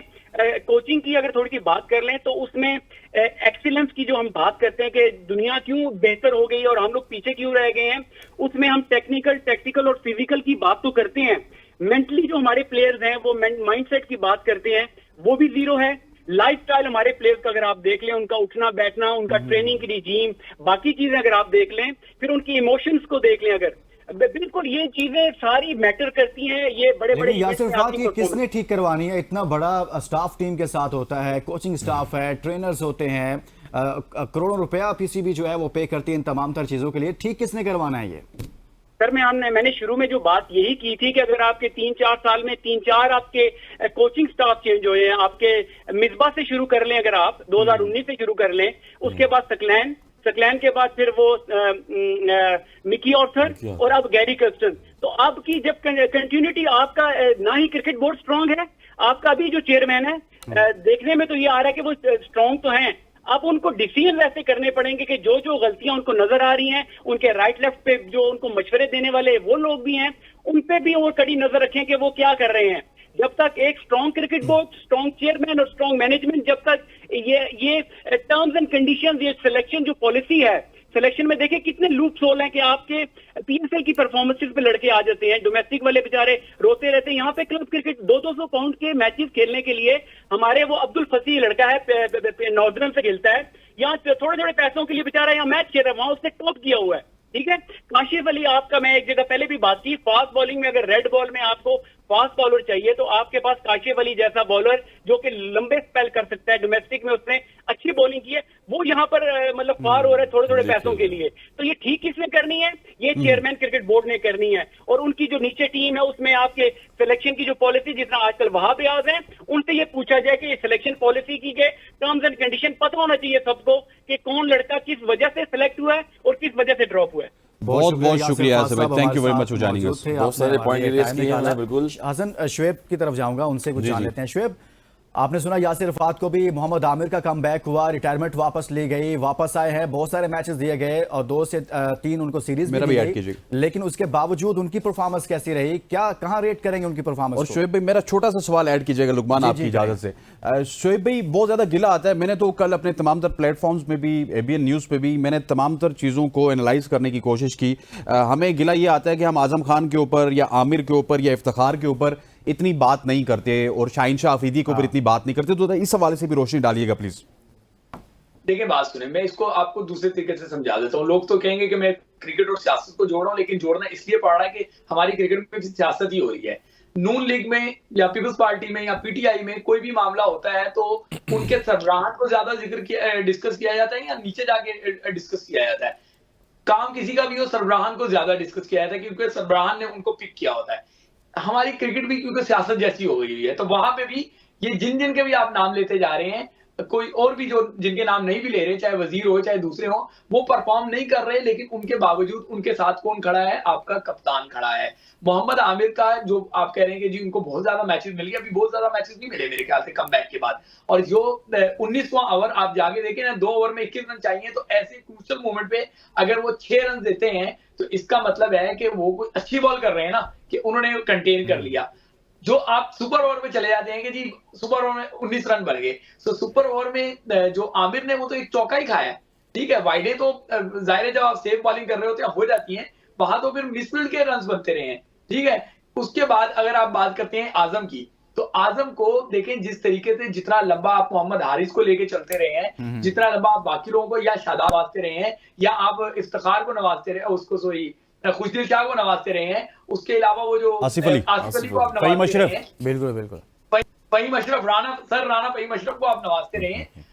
कोचिंग की अगर थोड़ी सी बात कर लें तो उसमें एक्सीलेंस की जो हम बात करते हैं कि दुनिया क्यों बेहतर हो गई और हम लोग पीछे क्यों रह गए हैं, उसमें हम टेक्निकल, टैक्टिकल और फिजिकल की बात तो करते हैं। मेंटली जो हमारे प्लेयर्स हैं वो माइंडसेट की बात करते हैं, वो भी जीरो है। लाइफस्टाइल हमारे प्लेयर्स का अगर आप देख लें, उनका उठना बैठना, उनका ट्रेनिंग की रिजीम, बाकी चीजें अगर आप देख लें, फिर उनकी इमोशंस को देख लें, अगर बिल्कुल ये चीजें सारी मैटर करती हैं। ये बड़े बड़े यासिर फवाद, ये किसने ठीक करवानी है? इतना बड़ा स्टाफ टीम के साथ होता है, कोचिंग स्टाफ है, ट्रेनर्स होते हैं, करोड़ों रुपया पीसीबी जो है वो पे करती है इन तमाम तर चीजों के लिए। ठीक किसने करवाना है ये? सर मैंने शुरू में जो बात यही की थी कि अगर आपके 3-4 साल में 3-4 आपके कोचिंग स्टाफ चेंज हुए हैं, आपके मिसबा से शुरू कर लें, अगर आप 2019 से शुरू कर लें, उसके बाद सकलैन के बाद फिर वो मिकी ऑर्थर और अब गैरी कर्स्टन, तो अब की जब कंटिन्यूटी आपका, ना ही क्रिकेट बोर्ड स्ट्रांग है, आपका भी जो चेयरमैन है, देखने में तो ये आ रहा है कि वो स्ट्रांग तो हैं। अब उनको डिसीजन ऐसे करने पड़ेंगे कि जो जो गलतियां उनको नजर आ रही हैं, उनके राइट लेफ्ट पे जो उनको मशवरे देने वाले वो लोग भी हैं, उन पे भी वो कड़ी नजर रखें कि वो क्या कर रहे हैं। जब तक एक strong cricket board, strong chairman और स्ट्रांग मैनेजमेंट, जब तक ये टर्म्स एंड कंडीशंस, ये सिलेक्शन जो पॉलिसी है, सिलेक्शन में देखिए कितने लूप्स होल हैं कि आपके पीएसएल की परफॉर्मेंसेस पे लड़के आ जाते हैं, डोमेस्टिक वाले बेचारे रोते रहते हैं। यहाँ पे क्लब क्रिकेट 200 पाउंड के मैचेस खेलने के लिए हमारे वो अब्दुल फसी लड़का है, नॉर्दर्न से खेलता है, यहाँ थोड़े थोड़े पैसों के लिए बेचारा यहाँ मैच खेल रहा है, वहां उसने टॉप किया हुआ है। ठीक है, काशिफ अली आपका, मैं एक जगह पहले भी बात की, फास्ट बॉलिंग में अगर रेड बॉल में आपको फास्ट बॉलर चाहिए तो आपके पास काशिफ अली जैसा बॉलर जो कि लंबे स्पेल कर सकता है, डोमेस्टिक में उसने अच्छी बॉलिंग की है, वो यहाँ पर मतलब फार हो रहा है थोड़े थोड़े पैसों के लिए। तो ये ठीक किसने करनी है? ये चेयरमैन क्रिकेट बोर्ड ने करनी है। और उनकी जो नीचे टीम है उसमें आपके सिलेक्शन की जो पॉलिसी, जितना आजकल वहां पे आज है, उनसे ये पूछा जाए कि सिलेक्शन पॉलिसी की के टर्म्स एंड कंडीशन पता होना चाहिए सबको कि कौन लड़का किस वजह से सिलेक्ट हुआ है और किस वजह से ड्रॉप हुआ है। बहुत बहुत शुक्रिया यासिर भाई, thank you very much for joining us. बहुत सारे पॉइंट रेज किए हैं बिल्कुल। हसन, शुएब की तरफ जाऊंगा, उनसे कुछ जान लेते हैं। शुएब, आपने सुना यासिर फवाद को भी मोहम्मद आमिर का कमबैक हुआ, रिटायरमेंट वापस ली गई, वापस आए हैं, बहुत सारे मैचेस दिए गए और 2 से 3 उनको सीरीज में दी गई, लेकिन उसके बावजूद उनकी परफॉर्मेंस कैसी रही? क्या कहां रेट करेंगे उनकी परफॉर्मेंस? और शुएब भाई, मेरा छोटा सा सवाल ऐड कीजिएगा लुकमान, आपकी इजाजत से। शुएब भाई, बहुत ज्यादा गिला आता है, मैंने तो कल अपने तमाम तर प्लेटफॉर्म्स में भी, एबीएन न्यूज पे भी, मैंने तमाम तर चीजों को एनालाइज करने की कोशिश की। हमें गिला ये आता है कि हम आजम खान के ऊपर या आमिर के ऊपर या इफ्तिखार के ऊपर इतनी बात नहीं करते और शाहीन शाह अफरीदी के ऊपर इतनी बात नहीं करते, तो इस हवाले से भी रोशनी डालिएगा प्लीज। देखिए बात सुने, मैं इसको आपको दूसरे तरीके से समझा देता हूँ। लोग तो कहेंगे कि मैं क्रिकेट और सियासत को जोड़ रहा हूँ, लेकिन जोड़ना इसलिए पड़ रहा है कि हमारी क्रिकेट में सियासत ही हो रही है। नून लीग में या पीपल्स पार्टी में या पीटीआई में कोई भी मामला होता है तो उनके सरबराहान को ज्यादा डिस्कस किया जाता है या नीचे जाके डिस्कस किया जाता है। काम किसी का भी हो, सरबराहान को ज्यादा डिस्कस किया जाता है क्योंकि सरबराहान ने उनको पिक किया होता है। हमारी क्रिकेट भी क्योंकि सियासत जैसी हो गई है, तो वहां पे भी ये जिन के भी आप नाम लेते जा रहे हैं, कोई और भी जो जिनके नाम नहीं भी ले रहे, चाहे वजीर हो चाहे दूसरे हो, वो परफॉर्म नहीं कर रहे, लेकिन उनके बावजूद उनके साथ कौन खड़ा है? आपका कप्तान खड़ा है। मोहम्मद आमिर का जो आप कह रहे हैं कि जी उनको बहुत ज्यादा मैचेस मिल गए, अभी बहुत ज्यादा मैचेस नहीं मिले मेरे ख्याल से कमबैक के बाद। और जो 19वां ओवर आप जाके देखें ना, 2 ओवर में 21 रन चाहिए, तो ऐसे क्रूशियल मोमेंट पे अगर वो 6 रन देते हैं तो इसका मतलब है कि वो कोई अच्छी बॉल कर रहे हैं ना, कि उन्होंने कंटेन कर लिया। जो आप सुपर ओवर में चले जाते हैं कि जी सुपर ओवर में 19 रन बन गए, तो सुपर ओवर में जो आमिर ने वो तो एक चौका ही खाया, ठीक है। वाइडे तो जाहिर है जब आप सेफ बॉलिंग कर रहे होते हैं हो जाती हैं, वहां तो फिर मिसफील्ड के रन बनते रहे हैं, ठीक है। उसके बाद अगर आप बात करते हैं आजम की, तो आजम को देखें जिस तरीके से, जितना लंबा आप मोहम्मद हारिस को लेके चलते रहे हैं, जितना लंबा आप बाकी लोगों को या शादाब नवाजते रहे हैं या आप इफ्तिखार को नवाजते रहे, उसको सोई खुशदिल शाह को नवाजते रहे हैं, उसके अलावा वो जो आसिफ अली को आप नवाजते रहे हैं, बिल्कुल फहीम अशरफ, राना फहीम अशरफ को आप नवाजते रहे हैं।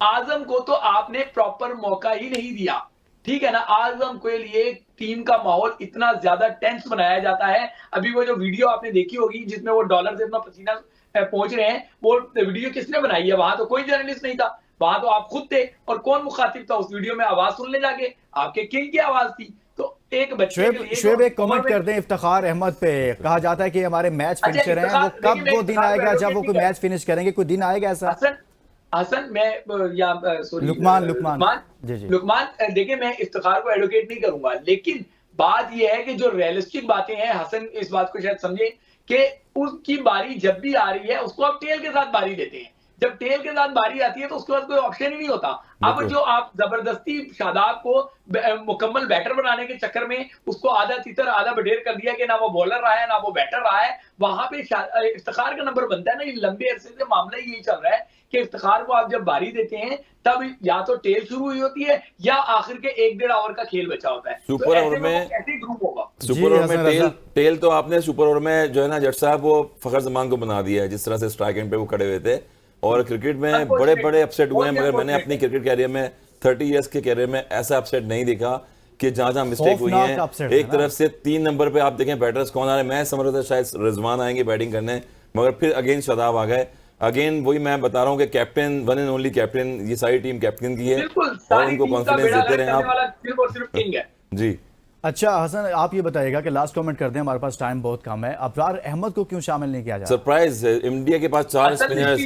आजम को तो आपने प्रॉपर मौका ही नहीं दिया, ठीक है ना। आजम के लिए टीम का माहौल इतना ज्यादा टेंस बनाया जाता है। अभी वो जो वीडियो आपने देखी होगी जिसमें वो डॉलर से अपना पसीना पहुंच रहे हैं, वो वीडियो किसने बनाई है? वहां तो कोई जर्नलिस्ट नहीं था, वहां तो आप खुद थे। और कौन मुखातिब था उस वीडियो में? आवाज सुनने जाके आपके किंग की आवाज थी। तो एक बच्चे के लिए शुएब एक कमेंट कर दें इफ्तिखार अहमद पे। कहा जाता है कि हमारे मैच फिनिशर हैं, वो कब वो दिन आएगा जब वो कोई मैच फिनिश करेंगे? कोई दिन आएगा ऐसा? हसन मैं या सॉरी लुकमान देखिए, मैं इफ्तिखार को एडवोकेट नहीं करूंगा, लेकिन बात यह है कि जो रियलिस्टिक बातें हैं, हसन इस बात को शायद समझे कि उसकी बारी जब भी आ रही है उसको आप टेल के साथ बारी देते हैं। जब टेल के साथ बारी आती है तो उसके बाद कोई ऑप्शन ही नहीं होता। अब जो आप जबरदस्ती शादाब को मुकम्मल बैटर बनाने के चक्कर में उसको आधा तितर आधा बडेर कर दिया कि ना वो बॉलर रहा है ना वो बैटर रहा है, वहां पे इफ्तिखार का नंबर बनता है ना। ये लंबे अरसे से मामला यही चल रहा है कि इफ्तिखार को आप जब बारी देते हैं तब या तो टेल शुरू हुई होती है या आखिर के 1-1.5 ओवर का खेल बचा होता है। सुपर ओवर में कैसे ग्रुप होगा? सुपर ओवर में टेल तो आपने सुपर ओवर में जो है ना जट साहब वो फखर जमान को बना दिया है, जिस तरह से स्ट्राइक एंड पे वो खड़े हुए थे। और क्रिकेट में बड़े बड़े अपसेट हुए हैं, मगर मैंने अपनी क्रिकेट कैरियर में 30 इयर्स के कैरियर में ऐसा अपसेट नहीं देखा कि जहां मिस्टेक हुई है। एक तरफ से 3 नंबर पे आप देखें बैटर्स कौन आ रहे हैं। मैं समझ रहा था शायद रिजवान आएंगे बैटिंग करने, मगर फिर अगेन शादाब आ गए। अगेन वही मैं बता रहा हूँ कि captain, one and only captain, ये सारी टीम कैप्टन की है और उनको कॉन्फिडेंस देते रहे आप जी। अच्छा हसन, आप ये बताइएगा कि लास्ट कमेंट कर दें, हमारे पास टाइम बहुत कम है। अबरार अहमद को क्यों शामिल नहीं किया जा रहा? सरप्राइज, इंडिया के पास 4 स्पिनर्स,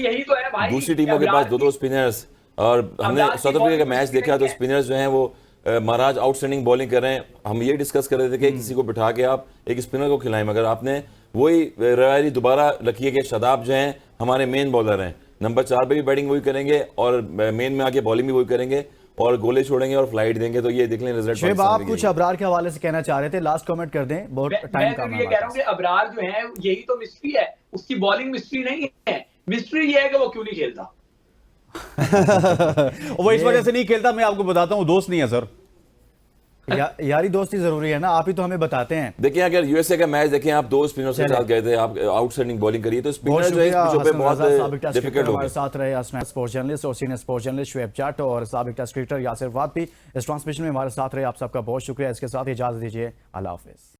दूसरी टीमों के पास 2-2 स्पिनर्स। और हमने साउथ अफ्रीका का मैच देखा तो स्पिनर्स जो हैं वो महाराज आउटस्टैंडिंग बॉलिंग कर रहे हैं। हम ये डिस्कस कर रहे थे कि किसी को बिठा के आप एक स्पिनर को खिलाएं, मगर आपने वही रवायती दोबारा रखी है कि शादाब जो हैं हमारे मेन बॉलर हैं, नंबर 4 पे भी बैटिंग वही करेंगे और मेन में आके बॉलिंग भी वही करेंगे और गोले छोड़ेंगे और फ्लाइट देंगे। तो ये देख लें रिजल्ट। शुएब आप कुछ अबरार के हवाले से कहना चाह रहे थे, लास्ट कमेंट कर दें, बहुत टाइम कम है। मैं ये कह रहा हूं कि अबरार जो है यही तो मिस्ट्री है, उसकी बॉलिंग मिस्ट्री नहीं है। मिस्ट्री ये है कि वो क्यों नहीं खेलता। वो इस वजह से नहीं खेलता, मैं आपको बताता हूँ, दोस्त नहीं है सर। यारी दोस्ती जरूरी है ना, आप ही तो हमें बताते हैं। देखिए अगर यूएसए का मैच देखें, आप 2 स्पिनर्स के साथ गए थे, आप आउटस्टैंडिंग बॉलिंग करिए तो स्पिनर जो है पे बहुत डिफिकल्ट हमारे साथ रहे स्पोर्ट्स जर्नलिस्ट और सीनियर स्पोर्ट्स जर्नलिस्ट शुएब जट और साबिक टेस्ट क्रिकेटर यासिर वाद भी इस ट्रांसमिशन में हमारे साथ रहे। आप सबका बहुत शुक्रिया। इसके साथ इजाजत दीजिए, अल्लाह हाफिज।